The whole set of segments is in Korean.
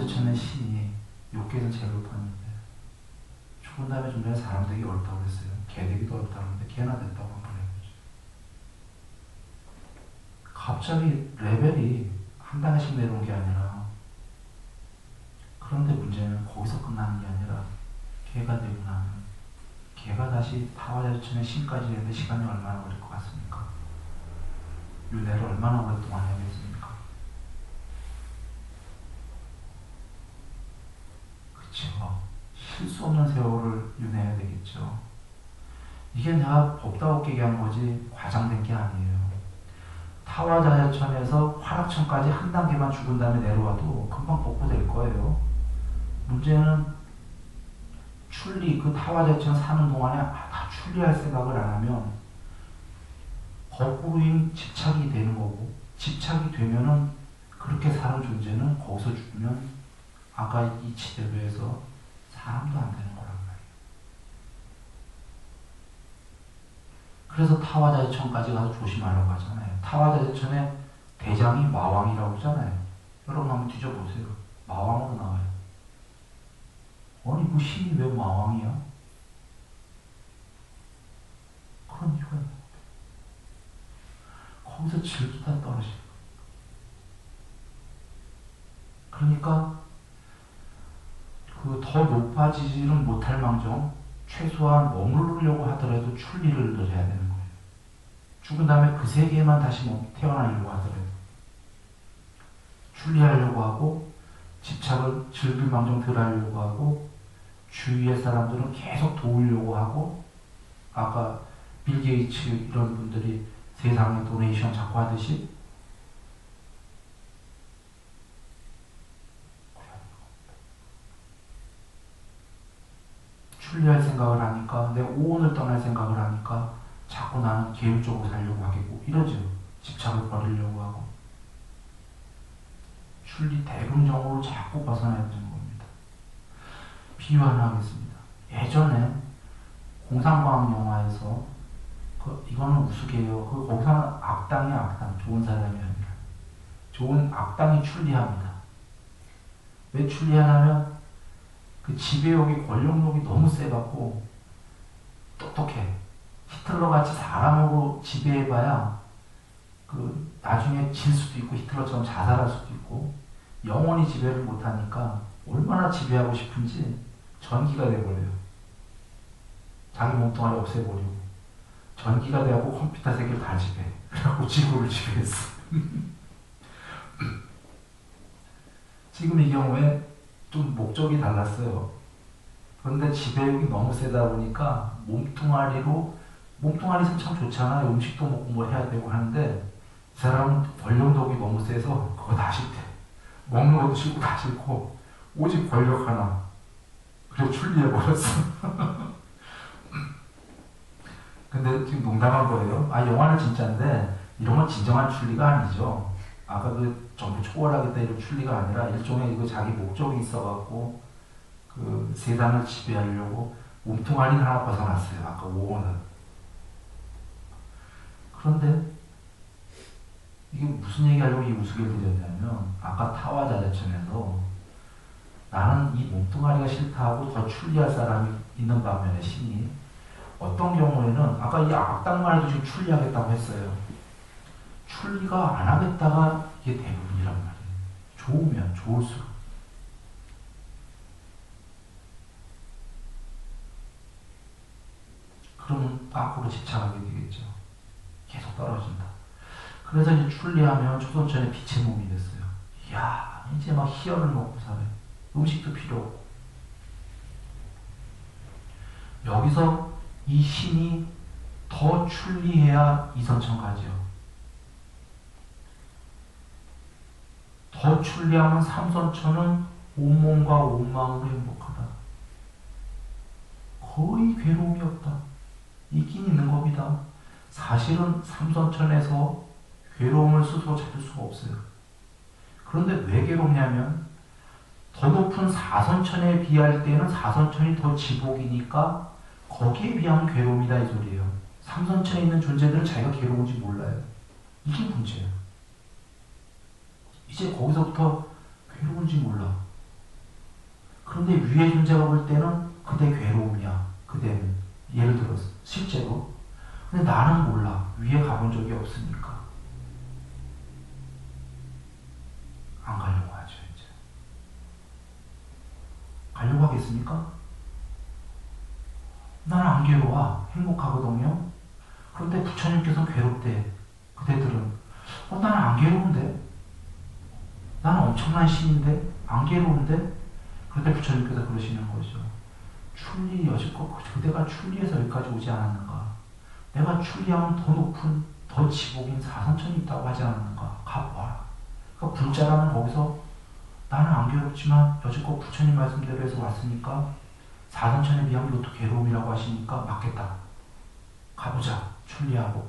타워제천의 신이 욕계에서 제일 높았는데 죽은 다음에 좀 전에 사람 되기 어렵다고 그랬어요. 개 되기도 어렵다고 했는데 개나 됐다고 한 거예요. 갑자기 레벨이 한 단계씩 내려온 게 아니라, 그런데 문제는 거기서 끝나는 게 아니라 개가 되고 나면 개가 다시 타워제천의 신까지 되는데 시간이 얼마나 걸릴 것 같습니까? 윤회를 얼마나 오랫동안 해야겠습니까? 그쵸. 쉴 수 없는 세월을 윤회해야 되겠죠. 이게 내가 법다웃게 얘기한 거지 과장된 게 아니에요. 타화자야천에서 화락천까지 한 단계만 죽은 다음에 내려와도 금방 복구될 거예요. 문제는 출리, 그 타화자야천 사는 동안에 다 출리할 생각을 안 하면 거꾸로인 집착이 되는 거고, 집착이 되면은 그렇게 사는 존재는 거기서 죽으면 아까 이 지대로에서 사람도 안 되는 거란 말이에요. 그래서 타화자재천까지 가서 조심하라고 하잖아요. 타화자재천의 대장이 마왕이라고 하잖아요. 여러분 한번 뒤져보세요. 마왕으로 나와요. 아니 그 신이 왜 마왕이야? 그런 이유가 있는 거예요. 거기서 질기다 떨어지는 거예요. 그러니까 그 더 높아지지는 못할 망정 최소한 머무르려고 하더라도 출리를 늘려야 되는 거예요. 죽은 다음에 그 세계에만 다시 태어나려고 하더라도 출리하려고 하고, 집착을 즐길 망정 덜 하려고 하고, 주위의 사람들은 계속 도우려고 하고, 아까 빌 게이츠 이런 분들이 세상에 도네이션 자꾸 하듯이 출리할 생각을 하니까, 내 오온을 떠날 생각을 하니까 자꾸 나는 계획적으로 살려고 하겠고 이러죠. 집착을 버리려고 하고. 출리 대금정으로 자꾸 벗어나야 되는 겁니다. 비유 하나 하겠습니다. 예전에 공상과학 영화에서 이거는 우스개예요. 거기서는 악당이 악당, 좋은 사람이 아니라 좋은 악당이 출리합니다. 왜 출리하냐면 그 지배욕이, 권력욕이 너무 세갖고 똑똑해. 히틀러 같이 사람으로 지배해봐야 그 나중에 질 수도 있고 히틀러처럼 자살할 수도 있고, 영원히 지배를 못하니까 얼마나 지배하고 싶은지 전기가 돼버려요. 자기 몸뚱아리 없애버리고 전기가 돼갖고 컴퓨터 세계를 다 지배해. 그래갖고 지구를 지배했어. 지금 이 경우에 좀 목적이 달랐어요. 그런데 지배욕이 너무 세다 보니까 몸뚱아리 있으면 참 좋잖아요. 음식도 먹고 뭐 해야 되고 하는데, 이 사람은 권력욕이 너무 세서 그거 다 싫대. 먹는 것도 싫고 다 싫고 오직 권력 하나. 그래서 출리해버렸어. 근데 지금 농담한 거예요. 영화는 진짜인데 이런 건 진정한 출리가 아니죠. 아까 그 전부 초월하겠다 이런 출리가 아니라 일종의 이거 자기 목적이 있어갖고 그 세상을 지배하려고 몸뚱아리 하나 벗어났어요. 아까 5원은. 그런데 이게 무슨 얘기하려고 이 우스개를 드렸냐면, 아까 타화자재천에서 나는 이 몸뚱아리가 싫다 하고 더 출리할 사람이 있는 반면에 신이 어떤 경우에는 아까 이 악당만 해도 지금 출리하겠다고 했어요. 출리가 안 하겠다가 이게 대부분이란 말이에요. 좋으면 좋을수록. 그러면 앞으로 집착하게 되겠죠. 계속 떨어진다. 그래서 이제 출리하면 초선천의 빛의 몸이 됐어요. 이야, 이제 막 희열을 먹고 살아요. 음식도 필요 없고. 여기서 이 신이 더 출리해야 이선천 가죠. 더 출리하면 삼선천은 온몸과 온마음으로 행복하다. 거의 괴로움이 없다. 있긴 있는 겁니다. 사실은 삼선천에서 괴로움을 스스로 찾을 수가 없어요. 그런데 왜 괴롭냐면 더 높은 사선천에 비할 때는 사선천이 더 지복이니까 거기에 비하면 괴로움이다 이 소리예요. 삼선천에 있는 존재들은 자기가 괴로운지 몰라요. 이게 문제예요. 이제 거기서부터 괴로운지 몰라. 그런데 위의 존재가 볼 때는 그대 괴로움이야. 그대는. 예를 들어서 실제로. 근데 나는 몰라. 위에 가본 적이 없으니까. 안 가려고 하죠. 이제. 가려고 하겠습니까? 나는 안 괴로워. 행복하거든요. 그런데 부처님께서 괴롭대. 그대들은. 나는 안 괴로운데? 나는 엄청난 신인데? 안 괴로운데? 그런데 부처님께서 그러시는 거죠. 출리 여지껏 그대가 출리에서 여기까지 오지 않았는가? 내가 출리하면 더 높은, 더 지복인 사선천이 있다고 하지 않았는가? 가보아라. 그러니까 불자라는 거기서 나는 안 괴롭지만 여지껏 부처님 말씀대로 해서 왔으니까 사선천에 비하면 이것도 괴로움이라고 하시니까 맞겠다. 가보자. 출리하고.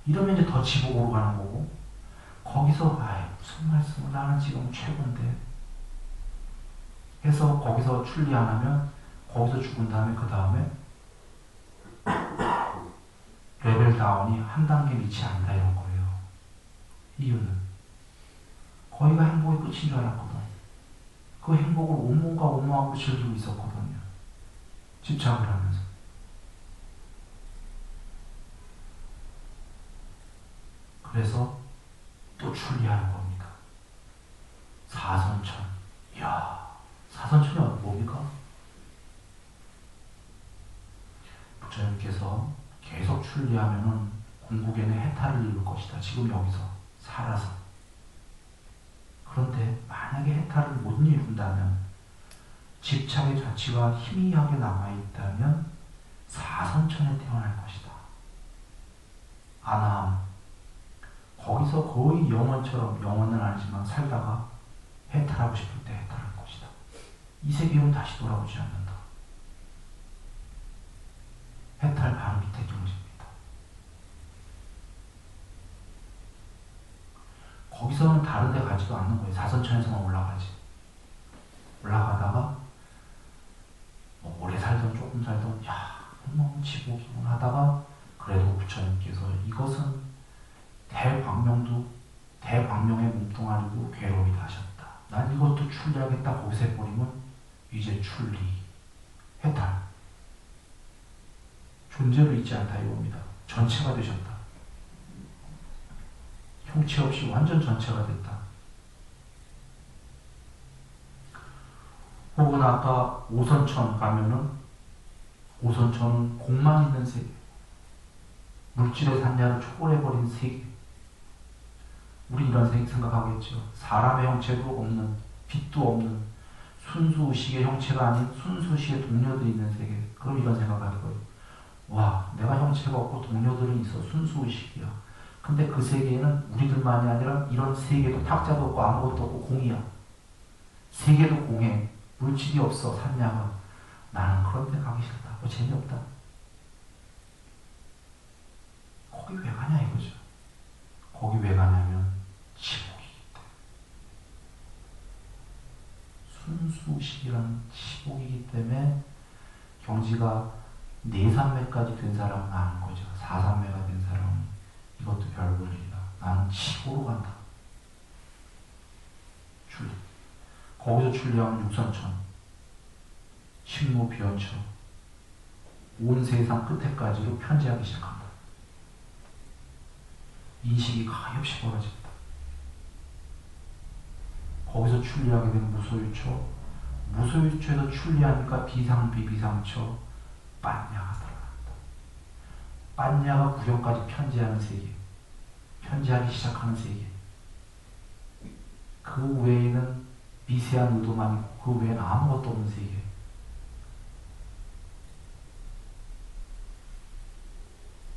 이러면 이제 더 지복으로 가는 거고, 거기서 아이 무슨 말씀을, 나는 지금 최고인데 해서 거기서 출리 안 하면 거기서 죽은 다음에 그 다음에 레벨 다운이 한 단계 미치 않는다 이런 거예요. 이유는 거기가 행복의 끝인 줄 알았거든. 그 행복을 온몸과 온몸하고 즐기고 있었거든요. 집착을 하면서. 그래서 또 출리하는 겁니다. 사선천. 이야, 사선천이 뭡니까? 부처님께서 계속 출리하면은 궁극에는 해탈을 이룰 것이다. 지금 여기서 살아서. 그런데 만약에 해탈을 못 이룬다면, 집착의 자취가 희미하게 남아있다면 사선천에 태어날 것이다. 아나함. 거기서 거의 영원처럼, 영원은 아니지만 살다가 해탈하고 싶을 때 해탈할 것이다. 이 세계로 다시 돌아오지 않는다. 해탈 바로 밑에 경지입니다. 거기서는 다른 데 가지도 않는 거예요. 사선천에서만 올라가지. 올라가다가 뭐 오래 살던 조금 살던 야 너무 지복이군 하다가 그래도 부처님께서 이것은 대광명의 몸뚱아리고 괴로움이다 하셨다. 난 이것도 출리하겠다. 거기서 해버리면 이제 출리, 해탈. 존재로 있지 않다 이겁니다. 전체가 되셨다. 형체 없이 완전 전체가 됐다. 혹은 아까 오선천 가면은 오선천은 공만 있는 세계, 물질의 산야를 초월해버린 세계. 우리 이런 생각하겠죠. 사람의 형체도 없는, 빛도 없는 순수의식의 형체가 아닌 순수의식의 동료들이 있는 세계. 그럼 이런 생각할 거예요. 와, 내가 형체가 없고 동료들은 있어. 순수의식이야. 근데 그 세계에는 우리들만이 아니라 이런 세계도 탁자도 없고 아무것도 없고 공이야. 세계도 공해. 물질이 없어. 산야가. 나는 그런 데 가기 싫다. 뭐 재미없다. 거기 왜 가냐 이거죠. 거기 왜 가냐면 지복이기 때문에. 순수식이라는 지복이기 때문에 경지가 내산매까지 된 사람은 아는 거죠. 사산매가 된 사람은 이것도 별 볼 일이다. 나는 지고로 간다. 출리. 거기서 출리하면 육선천, 식무 비연처, 온 세상 끝에까지로 편지하기 시작한다. 인식이 가엾이 벌어진다. 거기서 출리하게 되는 무소유처, 무소유처에서 출리하니까 비상비비상처, 빤야가 들어간다. 빤야가 구경까지 편지하는 세계, 편지하기 시작하는 세계. 그 외에는 미세한 의도만 있고 그 외에는 아무것도 없는 세계.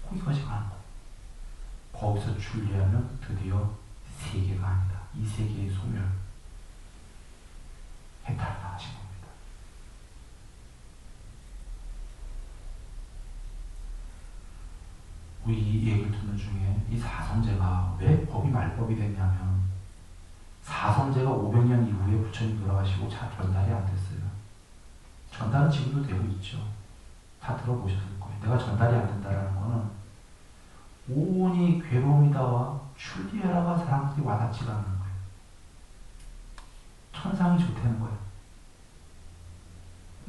거기까지 가는 거. 거기서 출리하면 드디어 세계가 아니다. 이 세계의 소멸, 해탈을 하신 겁니다. 우리 이 얘기를 듣는 중에 이 사성제가 왜 법이 말법이 됐냐면, 사성제가 500년 이후에 부처님 돌아가시고 잘 전달이 안 됐어요. 전달은 지금도 되고 있죠. 다 들어보셨을 거예요. 내가 전달이 안 된다는 거는 오온이 괴로움이다와 출리해라가 사람들이 와닿지가 않는 거예요. 천상이 좋다는 거예요.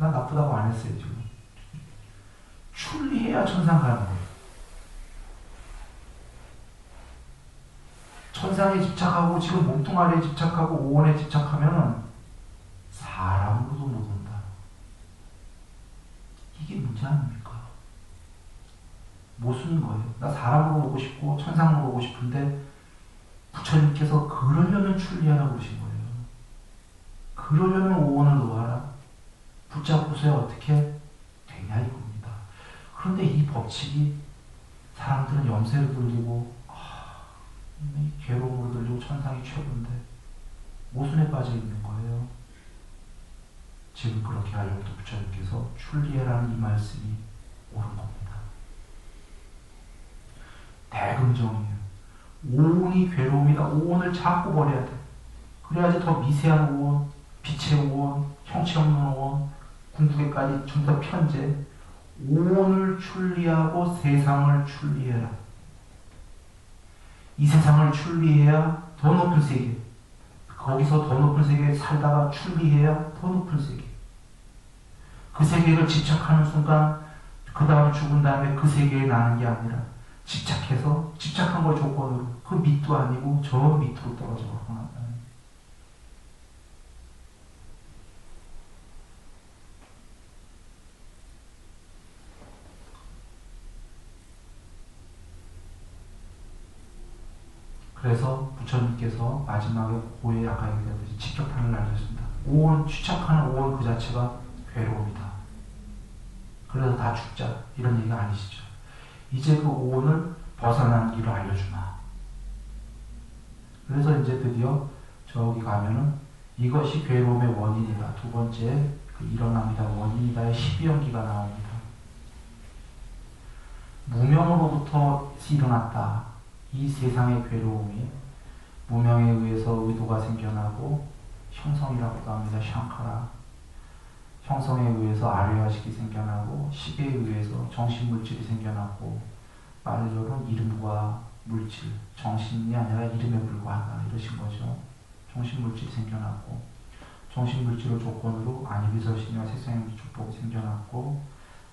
난 나쁘다고 안 했어요, 지금. 출리해야 천상 가는 거예요. 천상에 집착하고 지금 몸뚱아리에 집착하고 오온에 집착하면은 사람으로도 못 온다. 이게 문제 아닙니까? 모순인 거예요. 나 사람으로 오고 싶고 천상으로 오고 싶은데 부처님께서 그러려면 출리하라고 그러신 거예요. 그러려면 오온을 놓아라. 붙잡고서야 어떻게 되냐 이겁니다. 그런데 이 법칙이 사람들은 염세로 들리고 괴로움으로 들리고 천상이 최고인데 모순에 빠져 있는 거예요. 지금 그렇게 하려고 부처님께서 출리해라는 이 말씀이 옳은 겁니다. 대금정이에요. 오온이 괴로움이다. 오온을 자꾸 버려야 돼. 그래야지 더 미세한 오온, 빛의 오온, 형체 없는 오온, 궁극에까지 전부 다 편재. 오온을 출리하고 세상을 출리해라. 이 세상을 출리해야 더 높은 세계, 거기서 더 높은 세계에 살다가 출리해야 더 높은 세계. 그 세계를 집착하는 순간 그 다음 죽은 다음에 그 세계에 나는 게 아니라 집착해서 집착한 걸 조건으로 그 밑도 아니고 저 밑으로 떨어져 버린다. 그래서 부처님께서 마지막에 고에 아까 얘기했듯이 직격탄을 날렸습니다. 오온, 취착하는 오온 그 자체가 괴로움이다. 그래서 다 죽자 이런 얘기가 아니시죠. 이제 그 오온을 벗어난 길을 알려주마. 그래서 이제 드디어 저기 가면은 이것이 괴로움의 원인이다. 두 번째 그 일어납니다. 원인이다의 12연기가 나옵니다. 무명으로부터 일어났다. 이 세상의 괴로움이 무명에 의해서 의도가 생겨나고 형성이라고도 합니다. 샹카라. 형성에 의해서 아뢰야식이 생겨나고 식에 의해서 정신물질이 생겨나고 말로는 이름과 물질, 정신이 아니라 이름에 불과하다 이러신 거죠. 정신물질이 생겨났고 정신물질을 조건으로 아니비설신이와 색상행비촉법이 생겨났고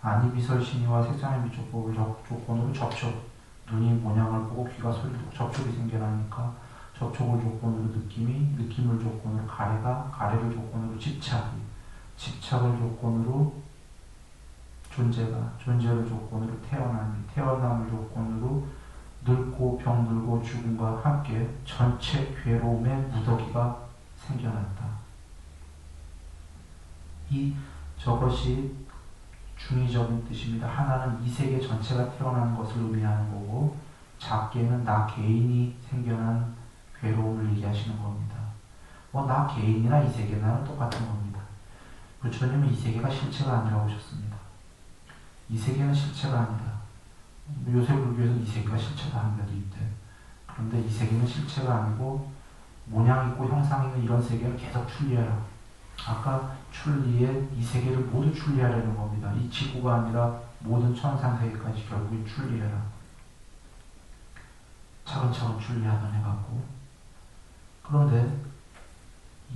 아니비설신이와 색상행비촉법을 조건으로 접촉, 눈이 모양을 보고 귀가 소리를 듣고 접촉이 생겨나니까 접촉을 조건으로 느낌이, 느낌을 조건으로 가래가, 가래를 조건으로 집착이, 집착을 조건으로 존재가, 존재를 조건으로 태어남이, 태어남을 조건으로 늙고 병들고 죽음과 함께 전체 괴로움의 무더기가 생겨났다. 저것이 중의적인 뜻입니다. 하나는 이 세계 전체가 태어나는 것을 의미하는 거고 작게는 나 개인이 생겨난 괴로움을 얘기하시는 겁니다. 나 개인이나 이 세계나는 똑같은 겁니다. 부처님은 이 세계가 실체가 아니라고 하셨습니다. 이 세계는 실체가 아니다. 요새 불교에서는 이 세계가 실체다 하는 데도 있대. 그런데 이 세계는 실체가 아니고 모양 있고 형상 있는 이런 세계는 계속 출리해라. 아까 출리에 이 세계를 모두 출리하려는 겁니다. 이 지구가 아니라 모든 천상세계까지 결국에 출리해라. 차근차근 출리하면 해갖고. 그런데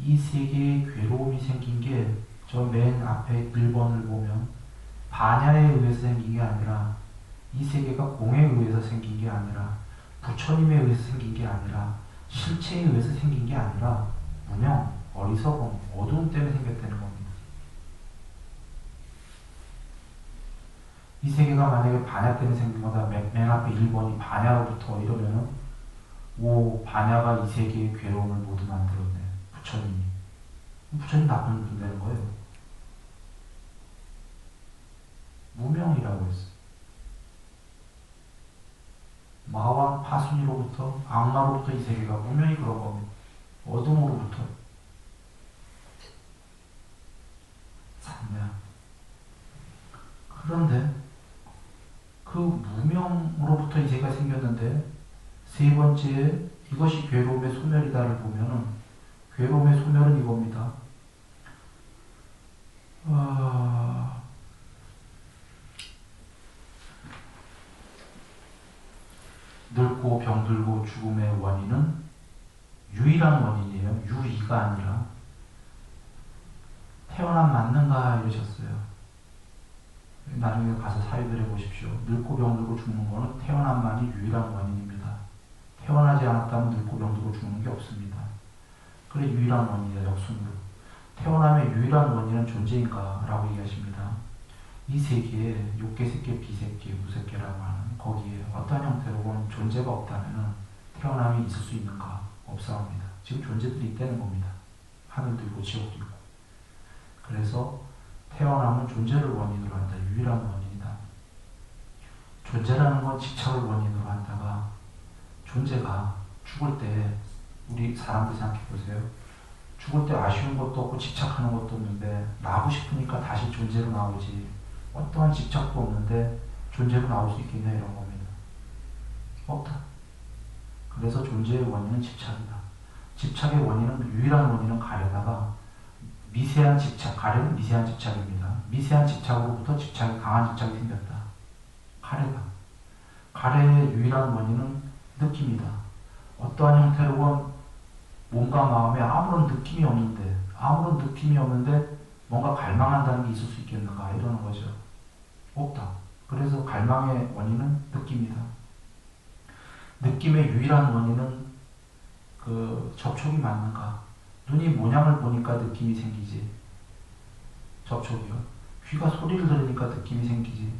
이 세계에 괴로움이 생긴 게 저 맨 앞에 1번을 보면 반야에 의해서 생긴 게 아니라 이 세계가 공에 의해서 생긴 게 아니라 부처님에 의해서 생긴 게 아니라 실체에 의해서 생긴 게 아니라 무명, 어리석음, 어두움 때문에 생겼다는 겁니다. 이 세계가 만약에 반야 때문에 생긴 거다. 맨 앞에 1번이 반야로부터 이러면은 반야가 이 세계의 괴로움을 모두 만들었네. 부처님이. 부처님 나쁜 분 되는 거예요. 무명이라고 했어. 마왕 파순이로부터 악마로부터 이 세계가 무명이 그런 겁니다. 어둠으로부터. 참냐. 그런데 그 무명으로부터 이 세계가 생겼는데 세 번째 이것이 괴로움의 소멸이다를 보면은 괴로움의 소멸은 이겁니다. 늙고 병들고 죽음의 원인은 유일한 원인이에요. 유이가 아니라 태어남 맞는가 이러셨어요. 나중에 가서 사유들해 보십시오. 늙고 병들고 죽는 거는 태어남만이 유일한 원인입니다. 태어나지 않았다면 늙고 병들고 죽는 게 없습니다. 그래 유일한 원인이다. 역순으로. 태어남의 유일한 원인은 존재인가? 라고 얘기하십니다. 이 세계에 욕계, 색계, 비색계, 무색계라고 하는 거기에 어떤 형태로건 존재가 없다면 태어남이 있을 수 있는가? 없사옵니다. 지금 존재들이 있다는 겁니다. 하늘도 있고 지옥도 있고. 그래서 태어남은 존재를 원인으로 한다. 유일한 원인이다. 존재라는 건 집착을 원인으로 한다가 존재가 죽을 때 우리 사람들 생각해 보세요. 죽을 때 아쉬운 것도 없고 집착하는 것도 없는데 나고 싶으니까 다시 존재로 나오지. 어떠한 집착도 없는데 존재로 나올 수 있겠냐 이런 겁니다. 없다. 그래서 존재의 원인은 집착이다. 집착의 원인은 유일한 원인은 가려다가 미세한 집착, 가래는 미세한 집착입니다. 미세한 집착으로부터 집착이 강한 집착이 생겼다. 가래다. 가래의 유일한 원인은 느낌이다. 어떠한 형태로건 몸과 마음에 아무런 느낌이 없는데 뭔가 갈망한다는 게 있을 수 있겠는가 이러는 거죠. 없다. 그래서 갈망의 원인은 느낌이다. 느낌의 유일한 원인은 그 접촉이 맞는가? 눈이 모양을 보니까 느낌이 생기지. 접촉이요. 귀가 소리를 들으니까 느낌이 생기지.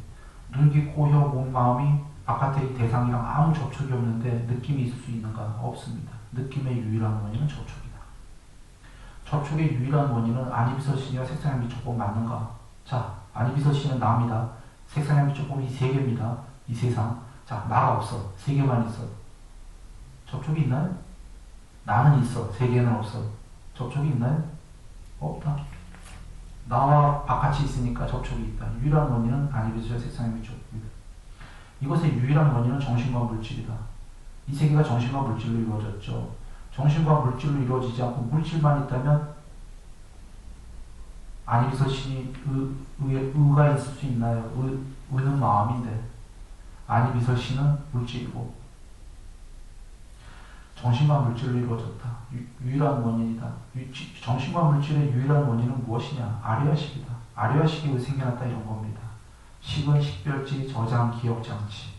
눈, 귀, 코, 혀, 몸, 마음이 바깥의 이 대상이랑 아무 접촉이 없는데 느낌이 있을 수 있는가? 없습니다. 느낌의 유일한 원인은 접촉이다. 접촉의 유일한 원인은 안이비설신이와 색상향비촉법 맞는가? 자, 안이비설신은 나입니다. 색상향비촉법은 이 세 개입니다. 이 세상. 자, 나가 없어. 세 개만 있어. 접촉이 있나요? 나는 있어. 세 개는 없어. 접촉이 있나요? 없다. 나와 바깥이 있으니까 접촉이 있다. 유일한 원인은 안이비설신과 색상향비촉법입니다. 이것의 유일한 원인은 정신과 물질이다. 이 세계가 정신과 물질로 이루어졌죠. 정신과 물질로 이루어지지 않고 물질만 있다면 안이비설신이 의가 있을 수 있나요? 의는 마음인데 안이비설신은 물질이고 정신과 물질로 이루어졌다. 유일한 원인이다. 정신과 물질의 유일한 원인은 무엇이냐? 아리아식이다. 아리아식이 왜 생겨났다 이런 겁니다. 식은 식별지, 저장, 기억장치.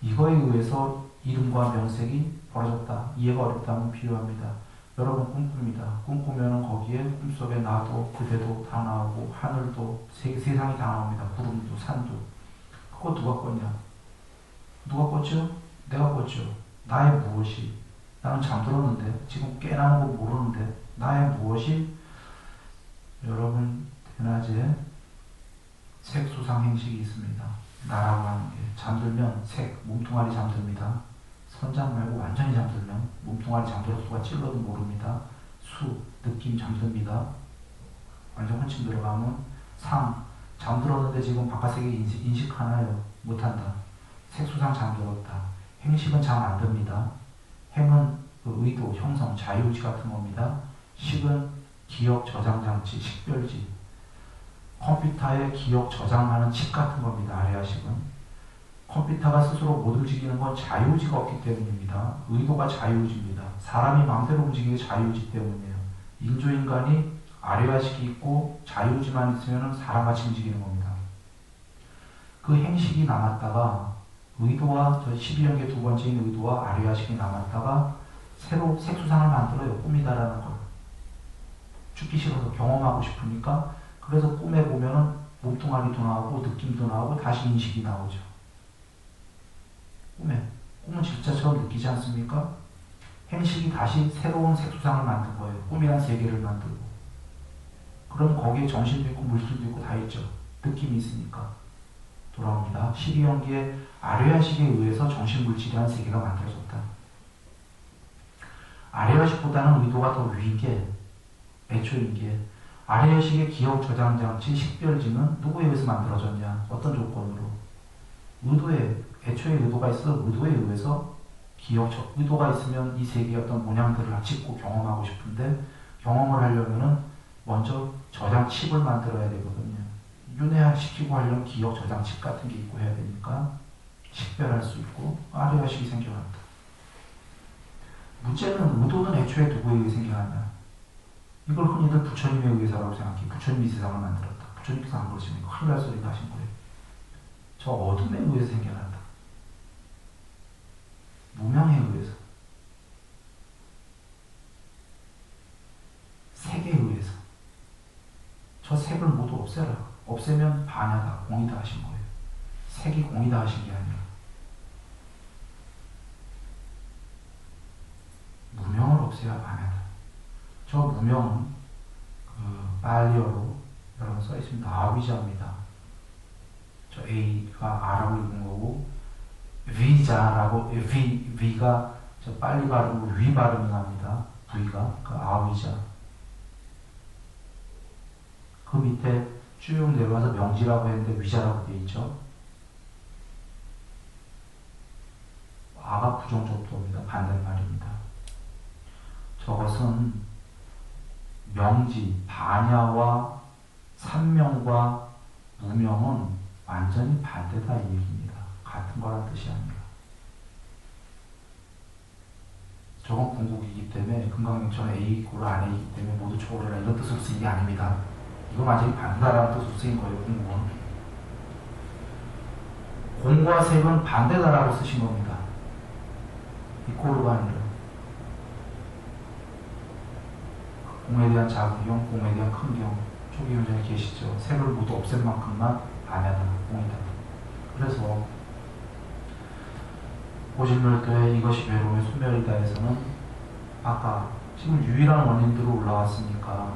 이거에 의해서 이름과 명색이 벌어졌다. 이해가 어렵다면 비유합니다. 여러분 꿈꿉니다. 꿈꾸면 거기에 꿈속에 나도 그대도 다 나오고 하늘도 세상이 다 나옵니다. 구름도 산도. 그거 누가 꿨냐? 누가 꿨죠? 내가 꿨죠. 나의 무엇이? 나는 잠들었는데 지금 깨나는 거 모르는데 나의 무엇이? 여러분 대낮에 색수상 행식이 있습니다. 나라고 하는 게 잠들면 색, 몸뚱아리 잠듭니다. 선장 말고 완전히 잠들면 몸뚱아리 잠들어서 누가 찔러도 모릅니다. 수, 느낌 잠듭니다. 완전 혼침 들어가면 상, 잠들었는데 지금 바깥 세계 인식하나요? 못한다. 색수상 잠들었다. 행식은 잠 안 듭니다. 행은 그 의도, 형성, 자유의지 같은 겁니다. 식은 기억 저장 장치, 식별지. 컴퓨터에 기억 저장하는 칩 같은 겁니다. 아레아식은. 컴퓨터가 스스로 못 움직이는 건 자유의지가 없기 때문입니다. 의도가 자유의지입니다. 사람이 마음대로 움직이는 게 자유의지 때문이에요. 인조인간이 아레아식이 있고 자유의지만 있으면 사람같이 움직이는 겁니다. 그 행식이 남았다가 의도와 저 12연계 두 번째인 의도와 아레아식이 남았다가 새로 색수상을 만들어요. 꿈이다라는 걸. 죽기 싫어서 경험하고 싶으니까. 그래서 꿈에 보면은 몸뚱아리도 나오고 느낌도 나오고 다시 인식이 나오죠. 꿈은 진짜처럼 느끼지 않습니까? 행식이 다시 새로운 색수상을 만든 거예요. 꿈이란 세계를 만들고. 그럼 거기에 정신도 있고 물질도 있고 다 있죠. 느낌이 있으니까. 돌아옵니다. 12연기의 아레아식에 의해서 정신물질이라는 세계가 만들어졌다. 아레아식보다는 의도가 더 위인 게 애초인 게 아레아식의 기억 저장 장치 식별지는 누구에 의해서 만들어졌냐? 어떤 조건으로? 애초에 의도가 있어 의도에 의해서 의도가 있으면 이 세계의 어떤 모양들을 짓고 경험하고 싶은데 경험을 하려면은 먼저 저장 칩을 만들어야 되거든요. 윤회시키고 하려면 기억 저장 칩 같은 게 있고 해야 되니까 식별할 수 있고 아레아식이 생겨났다. 문제는 의도는 애초에 누구에게 생겨났냐? 이걸 흔히들 부처님의 의사라고 생각해. 부처님이 이 세상을 만들었다. 부처님께서 한 것입니까? 큰일 날 소리 하신 거예요. 저 어둠에 의해서 생겨났다. 무명에 의해서. 색에 의해서. 저 색을 모두 없애라. 없애면 반야다, 공이다 하신 거예요. 색이 공이다 하신 게 아니라. 무명을 없애야 반야다. 저 무명은 빨리어로 여러분 써있습니다. 아위자입니다. 저 A가 R라고 읽은 거고 V자라고 V가 저 빨리 발음으로 위 발음이 납니다. V가 그 아위자. 그 밑에 쭉 내려와서 명지라고 했는데 위자라고 되어 있죠. 아가 부정적도입니다. 반대말입니다. 저것은 명지, 반야와 삼명과 무명은 완전히 반대다 이 얘기입니다. 같은 거란 뜻이 아니라. 저건 궁극이기 때문에 금강경처럼 A고를 안 A이기 때문에 모두 초월해라 이런 뜻으로 쓰인 게 아닙니다. 이건 완전히 반대다라는 뜻으로 쓰인 거예요. 궁극은. 공과 색은 반대다라고 쓰신 겁니다. 이코르가 아니라. 공에 대한 작은 경, 공에 대한 큰 경. 초기 현장에 계시죠. 색을 모두 없앨 만큼만 반야다, 공이다. 그래서 고진멸도의 이것이 괴로움의 소멸이다에서는 아까 지금 유일한 원인들로 올라왔으니까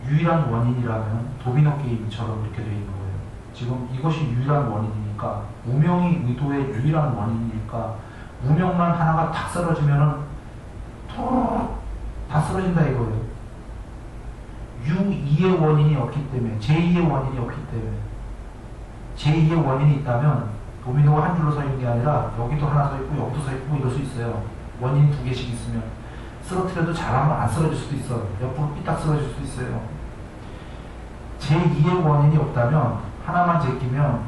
유일한 원인이라면 도미노 게임처럼 이렇게 되어 있는 거예요. 지금 이것이 유일한 원인이니까 무명이 의도의 유일한 원인이니까 무명만 하나가 탁 쓰러지면은 다 쓰러진다 이거예요. U2의 원인이 없기 때문에, 제2의 원인이 없기 때문에, 제2의 원인이 있다면 도미노가 한 줄로 서 있는 게 아니라 여기도 하나 서 있고 여기도 서 있고 이럴 수 있어요. 원인이 두 개씩 있으면 쓰러뜨려도 잘하면 안 쓰러질 수도 있어요. 옆으로 삐딱 쓰러질 수도 있어요. 제2의 원인이 없다면 하나만 제끼면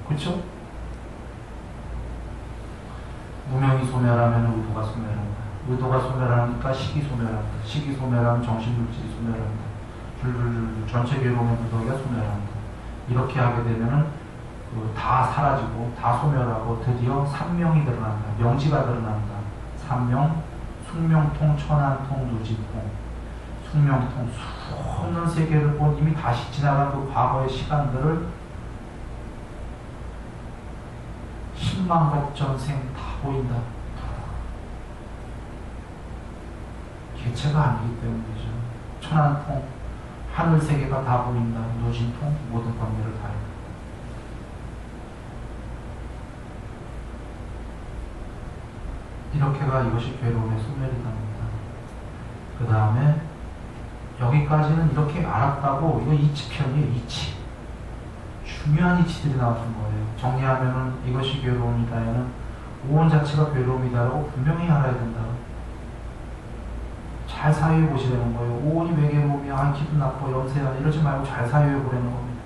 그렇죠? 무명이 소멸하면 의도가 소멸한다. 의도가 소멸하니까 식이 소멸한다. 식이 소멸하면 정신물질이 소멸한다. 줄줄줄 전체 괴로움의 무더기가 소멸한다. 이렇게 하게 되면은 다 사라지고 다 소멸하고 드디어 삼명이 드러난다. 명지가 드러난다. 삼명, 숙명통, 천안통, 누진통. 숙명통, 수없는 세계를 본 이미 다시 지나간 그 과거의 시간들을 10만 법 전생 다 보인다. 개체가 아니기 때문이죠. 천안통, 하늘 세계가 다 보인다. 누진통, 모든 범위를 다 한다. 이렇게가 이것이 괴로움의 소멸이답니다. 그 다음에 여기까지는 이렇게 알았다고 이거 이치편이에요. 이치. 중요한 이치들이 나오는 거예요. 정리하면은 이것이 괴로움이다에는 오온 자체가 괴로움이다라고 분명히 알아야 된다. 잘 사유해 보시라는 거예요. 오온이 왜 괴로움이야? 아, 기분 나빠, 염세야. 이러지 말고 잘 사유해 보라는 겁니다.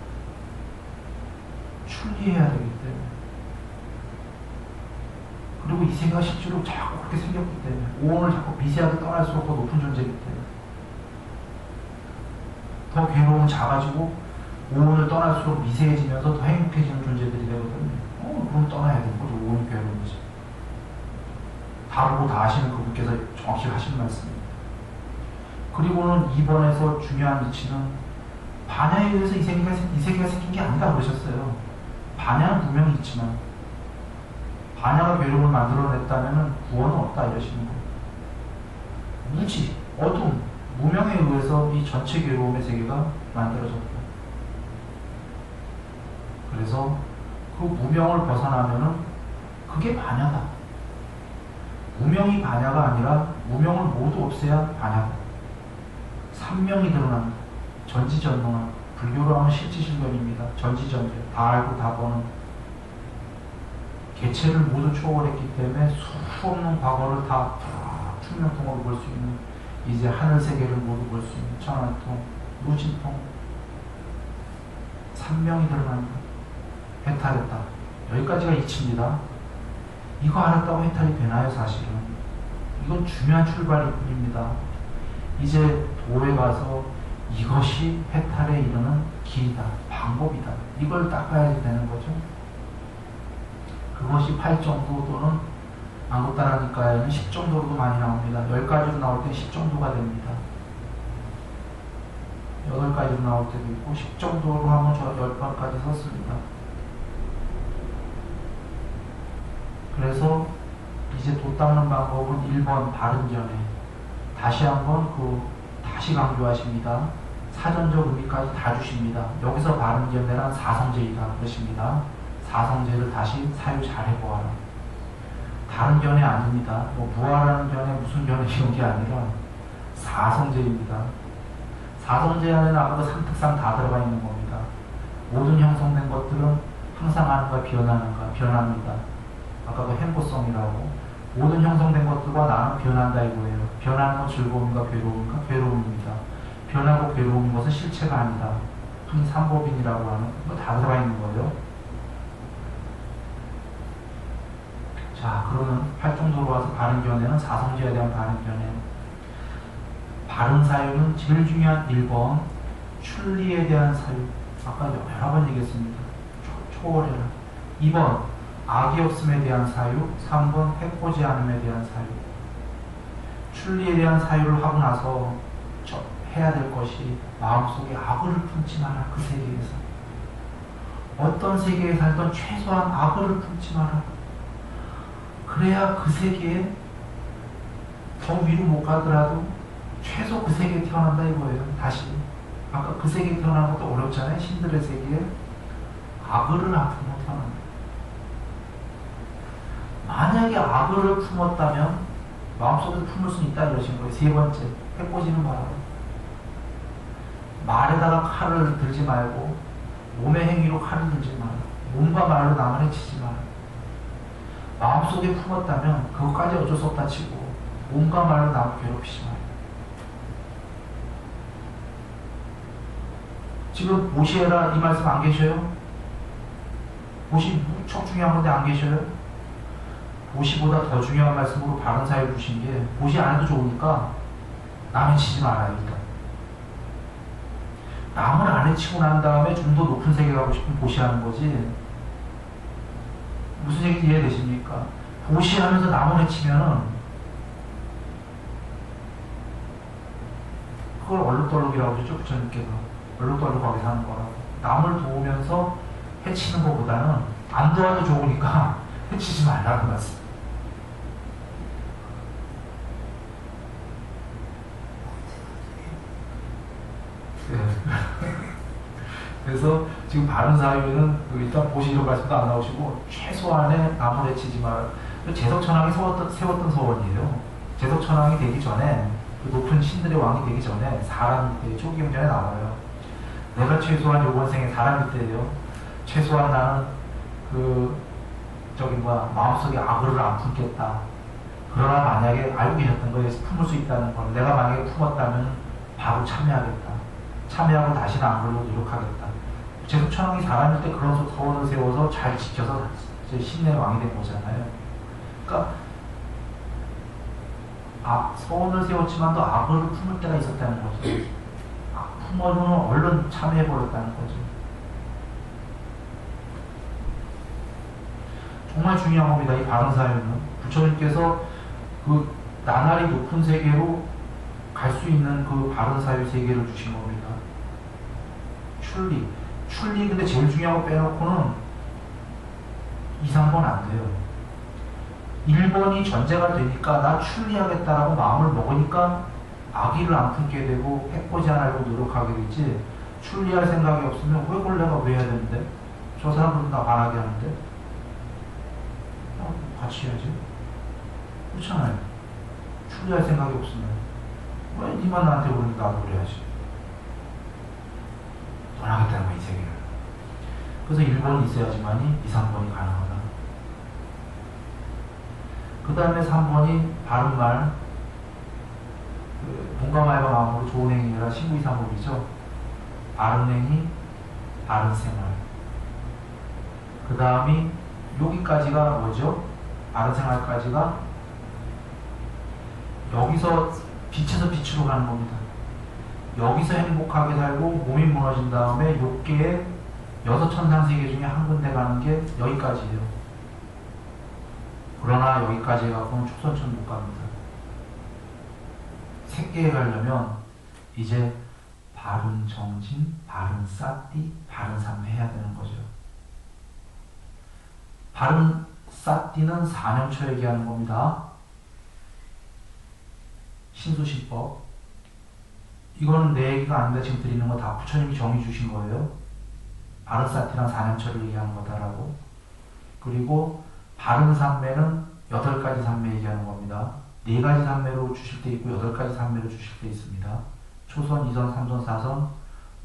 출리해야 되기 때문에. 그리고 이 세계가 실제로 자꾸 그렇게 생겼기 때문에 오온을 자꾸 미세하게 떠날 수 없고 높은 존재이기 때문에 더 괴로움은 작아지고 오온을 떠날수록 미세해지면서 더 행복해지는 존재들이 되거든요. 그럼 떠나야 되는 거죠. 오온이 괴로움이지. 다르고 다 하시는 그분께서 정확히 하신 말씀입니다. 그리고는 2번에서 중요한 이치는 반야에 의해서 이 세계가 생긴 게 아니다 그러셨어요. 반야는 분명히 있지만 반야가 괴로움을 만들어냈다면 구원은 없다 이러시는 거예요. 무지, 어둠, 무명에 의해서 이 전체 괴로움의 세계가 만들어졌다. 그래서 그 무명을 벗어나면은 그게 반야다. 무명이 반야가 아니라 무명을 모두 없애야 반야다. 삼명이 드러난다. 전지전능한 불교로 하면 실지실견입니다. 전지전능 다 알고 다 보는 개체를 모두 초월했기 때문에 수없는 과거를 다 충명통으로 볼 수 있는 이제 하늘세계를 모두 볼 수 있는 천안통, 무진통 삼명이 드러난다. 해탈했다. 여기까지가 이치입니다. 이거 알았다고 해탈이 되나요? 사실은 이건 중요한 출발일 뿐입니다. 이제 도에 가서 이것이 해탈에 이르는 길이다, 방법이다, 이걸 닦아야 되는 거죠. 그것이 8정도 또는 안국다라니까에는 10정도로도 많이 나옵니다. 10가지로 나올 때 10정도가 됩니다. 8가지로 나올 때도 있고 10정도로 하면 저 10번까지 썼습니다. 그래서 이제 도 닦는 방법은 1번 바른 전에 다시 한번 다시 강조하십니다. 사전적 의미까지 다 주십니다. 여기서 바른 견해란 사성제이다 그러십니다. 사성제를 다시 사유 잘 해보아라. 다른 견해 아닙니다. 뭐 무아라는 견해 무슨 견해 이런 게 아니라 사성제입니다. 사성제 안에는 아까도 삼특상 다 들어가 있는 겁니다. 모든 형성된 것들은 항상 하는가 변하는가 변합니다. 아까 그 행보성이라고 모든 형성된 것들과 나는 변한다 이거예요. 변하는 건 즐거움인가 괴로움인가 괴로움입니다. 변하고 괴로운 것은 실체가 아니다. 흔히 삼법인이라고 하는 거 다 들어가 있는 거예요. 자, 그러면 8정도로 와서 바른 견해는 사성제에 대한 바른 견해. 바른 사유는 제일 중요한 1번 출리에 대한 사유. 아까 여러 번 얘기했습니다. 초월해라. 2번 악이 없음에 대한 사유. 3번 해코지 않음에 대한 사유. 출리에 대한 사유를 하고 나서 해야 될 것이 마음속에 악을 품지 마라. 그 세계에서 어떤 세계에 살던 최소한 악을 품지 마라. 그래야 그 세계에 더 위로 못 가더라도 최소 그 세계에 태어난다 이거예요. 다시 아까 그 세계에 태어나는 것도 어렵잖아요. 신들의 세계에 악을 안 품어 태어난다. 만약에 악을 품었다면 마음속에서 품을 수 있다 이러신 거예요. 세 번째, 해코지는 말하고 말에다가 칼을 들지 말고 몸의 행위로 칼을 들지 마라. 몸과 말로 남을 해치지 마라. 마음속에 품었다면 그것까지 어쩔 수 없다 치고 몸과 말로 남을 괴롭히지 마라. 지금 보시해라 이 말씀 안 계셔요? 보시 무척 중요한 건데 안 계셔요? 보시보다 더 중요한 말씀으로 바른 사유 주신 게 보시 안 해도 좋으니까 남 해치지 마라 일단. 남을 안 해치고 난 다음에 좀 더 높은 세계 가고 싶으면 보시하는 거지. 무슨 얘기인지 이해되십니까? 보시하면서 남을 해치면은 그걸 얼룩덜룩이라고 그러죠. 부처님께서 얼룩덜룩하게 사는 거라고. 남을 도우면서 해치는 것보다는 안 도와도 좋으니까 해치지 말라는 말씀. 네. 그래서 지금 바른 사유는 일단 보시려고 말씀도 안 나오시고 최소한의 남을 해치지 마라. 제석천왕이 세웠던 서원이에요. 제석천왕이 되기 전에 그 높은 신들의 왕이 되기 전에 사람이 초기경전에 나와요. 내가 최소한 요번 생에 사람일 때예요. 최소한 나는 마음속에 악을 안 품겠다. 그러나 만약에 알고 계셨던 거에 품을 수 있다는 건 내가 만약에 품었다면 바로 참여하겠다. 참여하고 다시는 안 그러고 노력하겠다. 제석천왕이 사람일 때 그런 서원을 세워서 잘 지켜서 신의 왕이 된 거잖아요. 그러니까 서원을 세웠지만 또 악을 품을 때가 있었다는 거죠. 품어주는 얼른 참여해버렸다는 거죠. 정말 중요한 겁니다. 이 바른 사유는 부처님께서 그 나날이 높은 세계로 갈 수 있는 그 바른 사유 세계를 주신 겁니다. 출리 근데 제일 중요한 거 빼놓고는 2, 3번 안 돼요. 1번이 전제가 되니까 나 출리하겠다라고 마음을 먹으니까 악의를 안 품게 되고 해코지 안 하려고 노력하게 되지, 출리할 생각이 없으면 왜 그걸 내가 왜 해야 되는데? 저 사람들도 나 반하게 하는데? 같이 해야지. 그렇잖아요. 출리할 생각이 없으면 왜 니만 나한테 그러니까 나도 그래야지. 떠나겠다는 거야 이 세계를. 그래서 1번이 있어야지만이 2, 3번이 가능하다. 그 다음에 3번이 바른 말, 몸과 말과 마음으로 좋은 행위라 신구이삼법이죠. 바른 행위, 바른 생활. 그 다음이 여기까지가 뭐죠? 바른 생활까지가 여기서 빛에서 빛으로 가는 겁니다. 여기서 행복하게 살고 몸이 무너진 다음에 욕계의 여섯 천상세계 중에 한 군데 가는 게 여기까지예요. 그러나 여기까지 해갖고는 초선천 못 갑니다. 색계에 가려면 이제 바른 정진, 바른 사띠, 바른 삼매 해야 되는 거죠. 바른 사띠는 4년초 얘기하는 겁니다. 신수신법. 이거는 내 얘기가 아닌데 지금 드리는 거 다 부처님이 정의 주신 거예요. 바른 사띠랑 4년초를 얘기하는 거다라고. 그리고 바른 삼매는 8가지 삼매 얘기하는 겁니다. 4가지 삼매로 주실 때 있고 8가지 삼매로 주실 때 있습니다. 초선, 2선, 3선, 4선,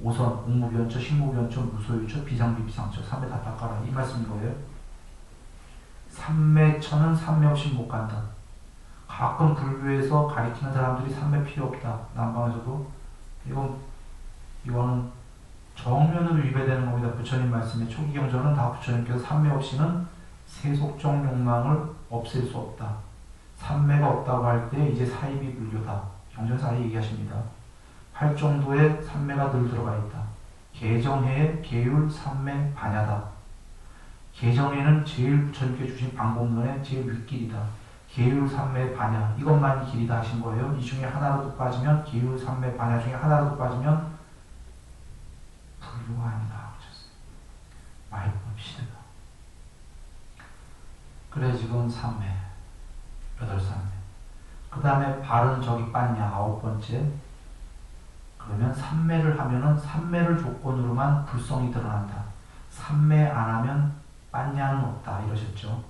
5선, 옥무변처, 식무변처, 무소유처, 비상비, 비상처, 삼매 다 닦아라. 이 말씀인 거예요. 삼매처는 삼매 없이 못 간다. 가끔 불교에서 가리키는 사람들이 삼매 필요 없다. 남방에서도. 이거는 정면으로 위배되는 겁니다. 부처님 말씀에 초기 경전은 다 부처님께서 삼매 없이는 세속적 욕망을 없앨 수 없다. 삼매가 없다고 할 때 이제 사입이 불교다. 경전사에 얘기하십니다. 8정도의 삼매가 늘 들어가 있다. 개정해의 계율 삼매 반야다. 개정해는 제일 부처님께 주신 방법론의 제일 윗길이다. 계율 삼매 반야 이것만이 길이다 하신 거예요. 이 중에 하나라도 빠지면 계율 삼매 반야 중에 하나라도 빠지면 불교가 아니다 하셨어요. 말법 시대다. 그래 지금 삼매 8삼매 그 다음에 바른 저기 빠냐 9번째. 그러면 삼매를 하면은 삼매를 조건으로만 불성이 드러난다. 삼매 안 하면 빠냐는 없다 이러셨죠.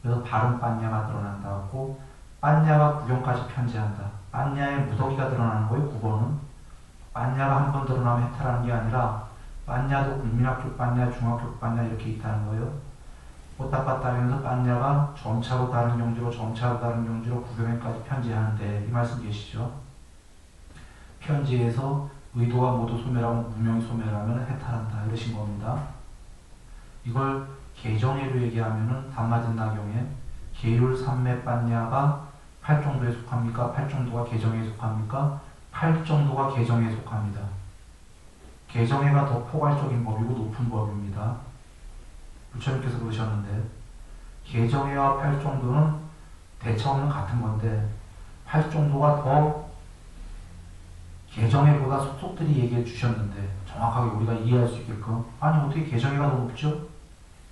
그래서 바른 빠냐가 드러난다고. 빠냐가 구경까지 편제한다. 빠냐의 무더기가 드러나는 거예요. 9번은 빠냐가 한 번 드러나면 해탈하는 게 아니라 빠냐도 국민학교 빠냐, 중학교 빠냐 이렇게 있다는 거예요. 왔다갔다 하면서 빠냐가 점차로 다른 경지로 점차로 다른 경지로 구경회까지 편제하는데 이 말씀 계시죠? 편제해서 의도가 모두 소멸하고 무명이 소멸하면 해탈한다 이러신 겁니다. 이걸 개정해로 얘기하면은 담마진나경에 계율 삼매 빠냐가 8정도에 속합니까? 8정도가 개정해에 속합니까? 8정도가 개정해에 속합니다. 개정해가 더 포괄적인 법이고 높은 법입니다. 부처님께서 그러셨는데 개정해와 8정도는 대차원은 같은 건데 8정도가 더 개정해보다 속속들이 얘기해 주셨는데 정확하게 우리가 이해할 수 있게끔 아니 어떻게 개정해가 더 높죠?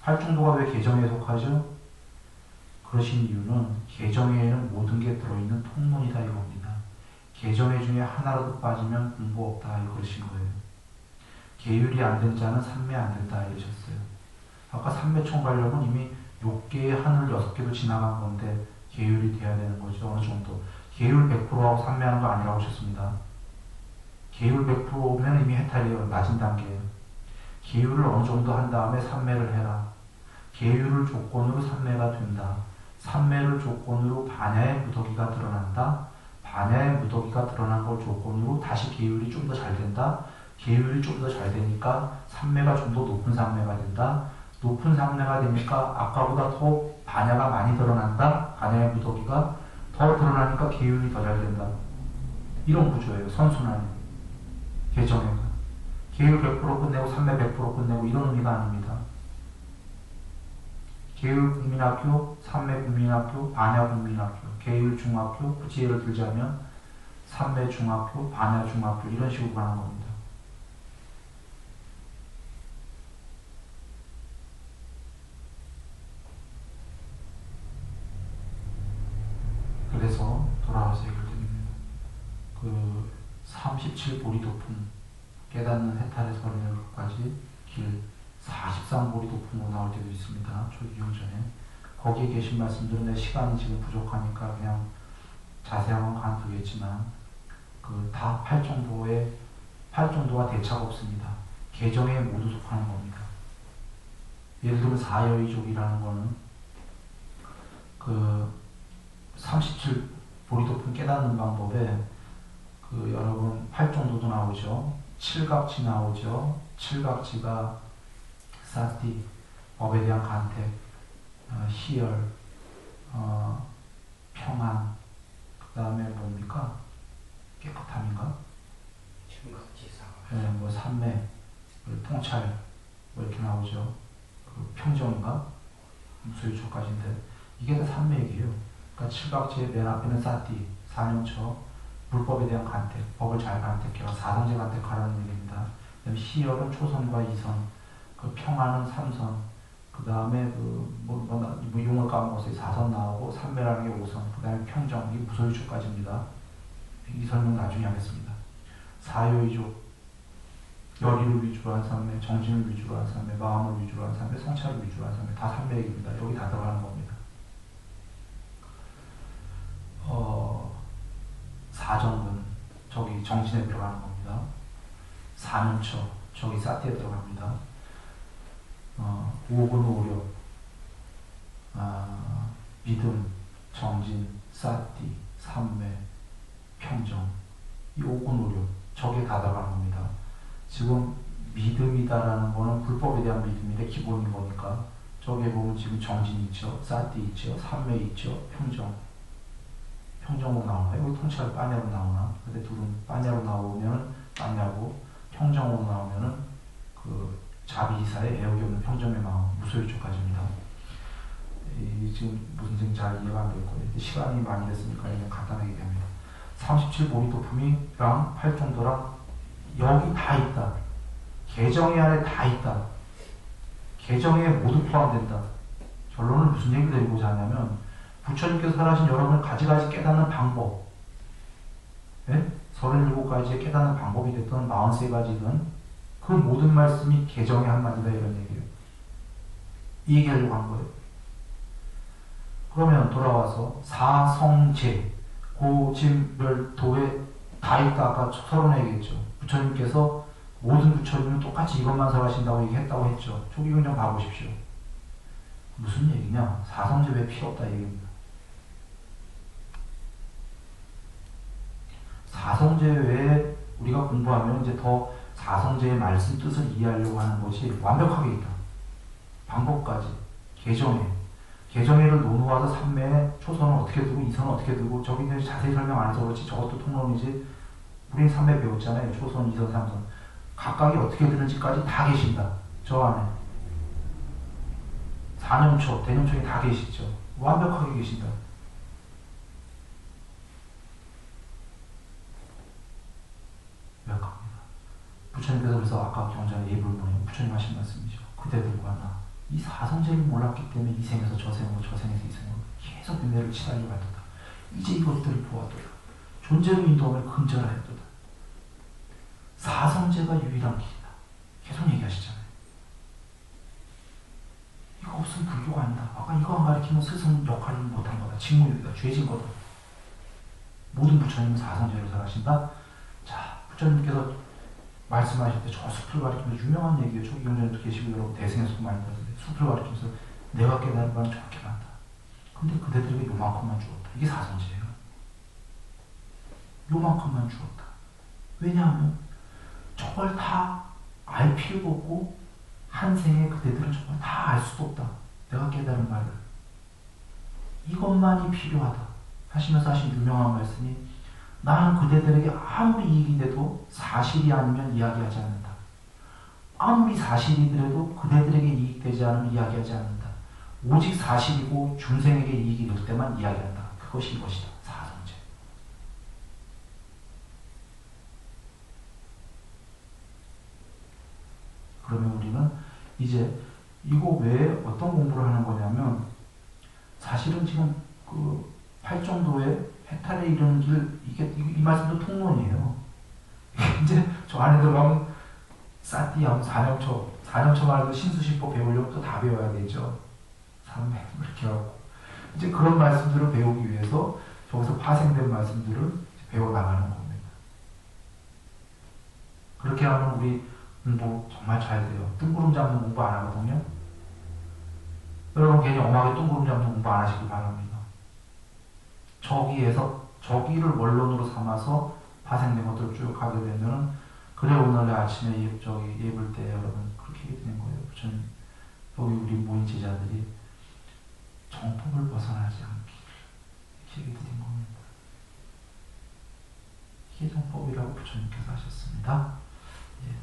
8정도가 왜 개정해에 속하죠? 그러신 이유는 개정해에는 모든 게 들어있는 통문이다 이겁니다. 개정해 중에 하나라도 빠지면 공부 없다 이러신 거예요. 계율이 안 된 자는 삼매 안 된다 이러셨어요. 아까 삼매총 가려면 이미 6개의 하늘 6개도 지나간 건데 계율이 돼야 되는 거죠. 어느 정도. 계율 100%하고 삼매하는 거 아니라고 하셨습니다. 계율 100%면 이미 해탈이에요. 낮은 단계예요. 계율을 어느 정도 한 다음에 삼매를 해라. 계율을 조건으로 삼매가 된다. 삼매를 조건으로 반야의 무더기가 드러난다. 반야의 무더기가 드러난 걸 조건으로 다시 계율이 좀 더 잘 된다. 계율이 좀 더 잘 되니까 삼매가 좀 더 높은 삼매가 된다. 높은 삼매가 되니까 아까보다 더 반야가 많이 드러난다. 반야의 무더기가 더 드러나니까 계율이 더 잘 된다. 이런 구조예요. 선순환 개정해가. 계율 100% 끝내고 삼매 100% 끝내고 이런 의미가 아닙니다. 계율 국민학교, 삼매 국민학교, 반야 국민학교, 계율 중학교, 굳이 예를 들자면 삼매 중학교, 반야 중학교 이런 식으로 가는 겁니다. 그래서 돌아와서 얘기를 드립니다. 그 37보리도품 깨닫는 해탈의 설명까지 길 43보리도품으로 나올 때도 있습니다. 초기경전에 거기에 계신 말씀들은 내 시간이 지금 부족하니까 그냥 자세한 건 간두겠지만 그 다 8정도가 대차가 없습니다. 개정에 모두 속하는 겁니다. 예를 들면 사여의족이라는 거는 그 37보리도품 깨닫는 방법에 그 여러분 8정도도 나오죠. 칠각지 나오죠. 칠각지가 사티, 법에 대한 간택, 희열, 평안, 그 다음에 뭡니까? 깨끗함인가? 청각지사. 네, 뭐 산매, 통찰, 뭐 이렇게 나오죠. 그 평정인가? 무소유초까지인데 이게 다 산매얘기예요. 그러니까 칠각지의 맨 앞에는 사띠, 사념처, 불법에 대한 간택, 법을 잘 간택해라, 사성제 간택하라는 얘기입니다. 그다음에 시열은 초선과 이선, 그 평화는 삼선, 그 다음에 용을 까먹었어요. 사선 나오고 삼매라는 게 오선, 그 다음에 평정, 이게 무소유초까지입니다. 이 설명 나중에 하겠습니다. 사요이조, 열의를 위주로 한 삼매, 정신을 위주로 한 삼매, 마음을 위주로 한 삼매, 성찰을 위주로 한 삼매, 다 삼매 얘기입니다. 여기 다 들어가는 겁니다. 사정근, 저기 정신에 들어가는 겁니다. 사념처, 저기 사티에 들어갑니다. 오근, 오력, 믿음, 정진, 사티, 삼매, 평정, 이 오근, 오력, 저게 다 들어가는 겁니다. 지금 믿음이다라는 거는 불법에 대한 믿음인데 기본인 거니까 저기에 보면 지금 정진 있죠, 사티 있죠, 삼매 있죠, 평정으로 나오나요? 여기 통찰 빠냐로 나오나? 근데 둘은 빠냐로 나오면 빠냐고, 평정으로 나오면은 그 자비이사의 애역이 없는 평정의 마음, 무소유초까지입니다. 지금 무슨 생인지 잘 이해가 안 될 거예요. 시간이 많이 됐으니까 그냥 간단하게 얘기합니다. 37보리도품이랑 팔정도랑 여기 다 있다. 개정의 안에 다 있다. 개정에 모두 포함된다. 결론은 무슨 얘기 드리고자 하냐면 부처님께서 설하신 여러분을 가지가지 깨닫는 방법, 37가지의 깨닫는 방법이 됐든 43가지든 그 모든 말씀이 개정의 한마디다 이런 얘기예요. 이 얘기하려고 한 거예요. 그러면 돌아와서 사성제, 고진별도에 다 있다. 아까 서론에 얘기했죠. 부처님께서 모든 부처님은 똑같이 이것만 설하신다고 얘기했다고 했죠. 초기경전 봐보십시오. 무슨 얘기냐? 사성제 왜 필요 없다 얘기입니다. 사성제 외에 우리가 공부하면 이제 더 사성제의 말씀 뜻을 이해하려고 하는 것이 완벽하게 있다. 방법까지, 개정회를 논의와서 삼매에 초선은 어떻게 두고 이선은 어떻게 두고 저기 자세히 설명 안 해서 그렇지 저것도 통론이지. 우린 삼매 배웠잖아요. 초선, 이선, 삼선. 각각이 어떻게 되는지까지 다 계신다. 저 안에. 사념초, 대념초에 다 계시죠. 완벽하게 계신다. 완벽합니다. 부처님께서 그래서 아까 경전에 예불 보내고 부처님 하신 말씀이죠. 그대들과 나. 이 사성제를 몰랐기 때문에 이 생에서 저 생으로 저 생에서 이 생으로 계속 윤회를 치달려 갈도다. 이제 이것들을 보아도다. 존재로 인도함을 근절하였도다. 사성제가 유일한 길이다. 계속 얘기하시잖아요. 이거 없으면 불교가 아니다. 아까 이거 안 가르치면 스승 역할을 못한 거다. 직무유기다. 죄진 거다. 모든 부처님은 사성제를 설하신다. 자, 부처님께서 말씀하실 때 저 숲을 가리키면서 유명한 얘기예요. 초기경전에도 계시고 여러분 대승에서도 많이 들었는데 숲을 가리키면서 내가 깨달은 바는 저렇게 많다. 근데 그대들에게 요만큼만 주었다. 이게 사성제예요. 요만큼만 주었다. 왜냐하면 저걸 다 알 필요가 없고 한 생에 그대들은 저걸 다 알 수도 없다. 내가 깨달은 말을. 이것만이 필요하다. 하시면서 하신 유명한 말씀이 나는 그대들에게 아무리 이익이 돼도 사실이 아니면 이야기하지 않는다. 아무리 사실이더라도 그대들에게 이익되지 않으면 이야기하지 않는다. 오직 사실이고 중생에게 이익이 될 때만 이야기한다. 그것이 이것이다. 사성제. 그러면 우리는 이제 이거 외에 어떤 공부를 하는 거냐면 사실은 지금 그 팔정도의 해탈에 이르는 길, 이 말씀도 통론이에요. 이제 저 안에 들어가면 사띠하고 사념처 말고 신수신법 배우려면 또 다 배워야 되죠. 삼매 이렇게 하고 이제 그런 말씀들을 배우기 위해서 저기서 파생된 말씀들을 배워나가는 겁니다. 그렇게 하면 우리 공부 정말 잘 돼요. 뜬구름 잡는 공부 안 하거든요. 여러분 괜히 엄하게 뜬구름 잡는 공부 안 하시길 바랍니다. 저기를 원론으로 삼아서 파생된 것들을 쭉 하게 되면 그래 오늘 아침에 예불 때 여러분 그렇게 얘기 드린 거예요. 부처님 여기 우리 모인 제자들이 정법을 벗어나지 않기 이렇게 얘기 드린 겁니다. 식이종법이라고 부처님께서 하셨습니다. 예,